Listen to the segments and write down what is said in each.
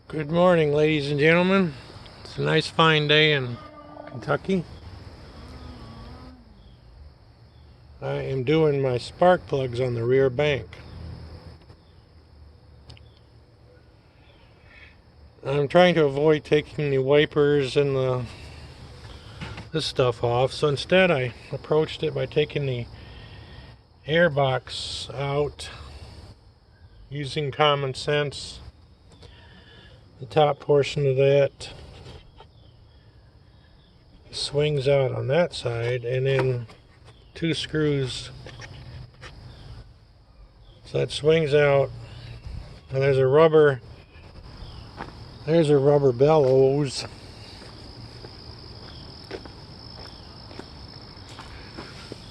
Good morning, ladies and gentlemen. It's a nice fine day in Kentucky. I am doing my spark plugs on the rear bank. I'm trying to avoid taking the wipers and this stuff off, so instead I approached it by taking the air box out using common sense. The top portion of that swings out on that side, and then two screws, so that swings out, and there's a rubber bellows.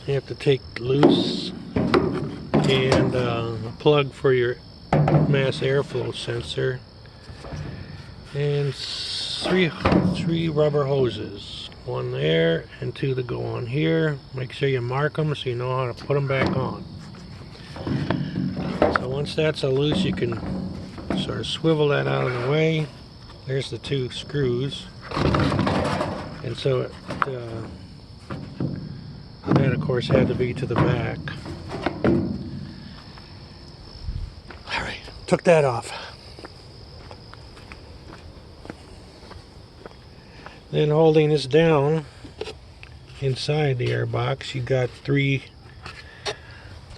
You have to take loose, and a plug for your mass airflow sensor, and three rubber hoses, one there and two to go on here. Make sure you mark them so you know how to put them back on. So once that's loose, you can sort of swivel that out of the way. There's the two screws, and so that of course had to be to the back. Alright, took that off. Then holding this down inside the air box, you got three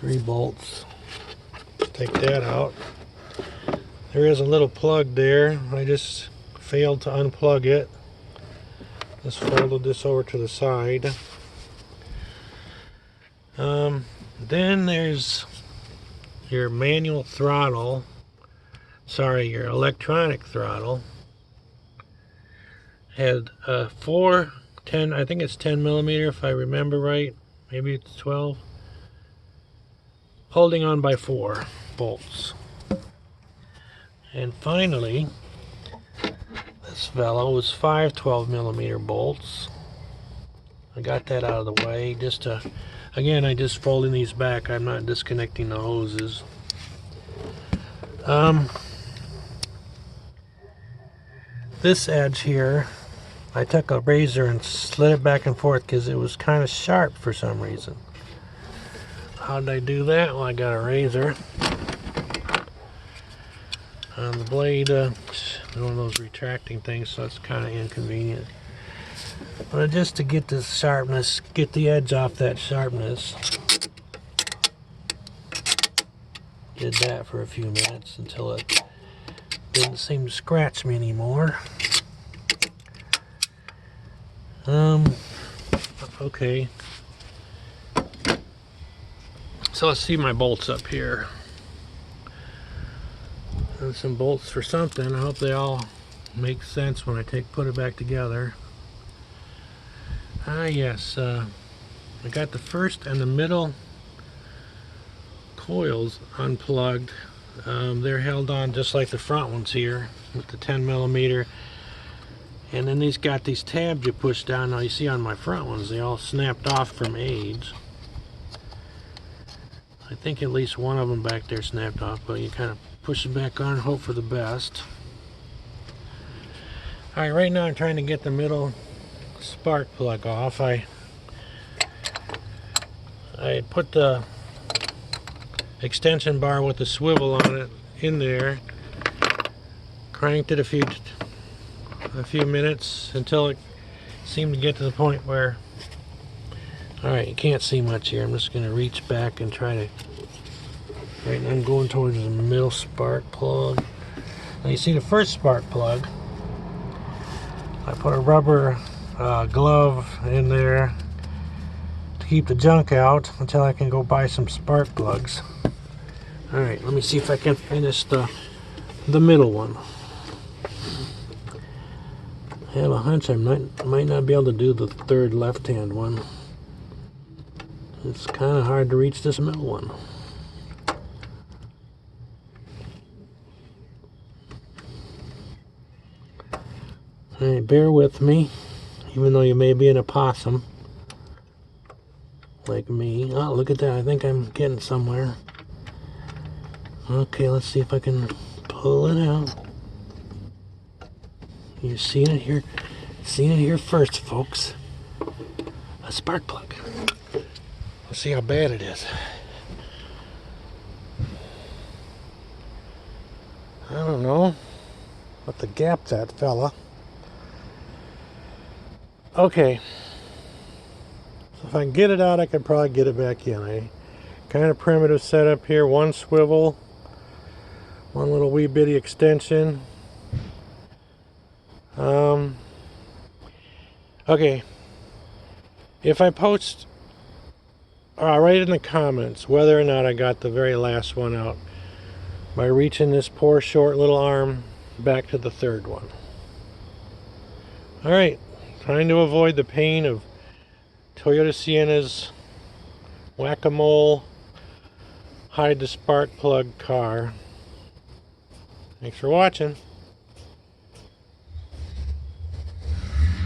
bolts. Take that out. There is a little plug there. I just failed to unplug it. Just folded this over to the side. Then there's your manual throttle. Sorry, your electronic throttle. Had 10, I think it's 10 millimeter if I remember right. Maybe it's 12. Holding on by 4 bolts. And finally, this fellow was 5 12 millimeter bolts. I got that out of the way just to, again, I just folding these back. I'm not disconnecting the hoses. This edge here, I took a razor and slid it back and forth because it was kind of sharp for some reason. How did I do that? Well, I got a razor on the blade, one of those retracting things, so it's kind of inconvenient. But just to get the sharpness, get the edge off that sharpness, did that for a few minutes until it didn't seem to scratch me anymore. Okay. So let's see my bolts up here. And some bolts for something. I hope they all make sense when I put it back together. Yes. I got the first and the middle coils unplugged. They're held on just like the front ones here with the 10 millimeter. And then these got these tabs you push down. Now you see on my front ones, they all snapped off from age. I think at least one of them back there snapped off, but you kind of push it back on and hope for the best. Alright, right now I'm trying to get the middle spark plug off. I put the extension bar with the swivel on it in there, cranked it a few minutes until it seemed to get to the point where, alright, you can't see much here. I'm just going to reach back and try to, right now I'm going towards the middle spark plug. Now you see the first spark plug, I put a rubber glove in there to keep the junk out until I can go buy some spark plugs. Alright, let me see if I can finish the middle one. I have a hunch I might not be able to do the third left-hand one. It's kind of hard to reach this middle one. Alright, bear with me, even though you may be an opossum like me. Oh, look at that. I think I'm getting somewhere. Okay, let's see if I can pull it out. You've seen it here. Seen it here first, folks. A spark plug. Let's see how bad it is. I don't know what the gap's at, fella. Okay. So if I can get it out, I could probably get it back in. Kind of primitive setup here. One swivel, one little wee bitty extension. Okay. If I post, write in the comments whether or not I got the very last one out by reaching this poor short little arm back to the third one. Alright, trying to avoid the pain of Toyota Sienna's whack-a-mole hide the spark plug car. Thanks for watching.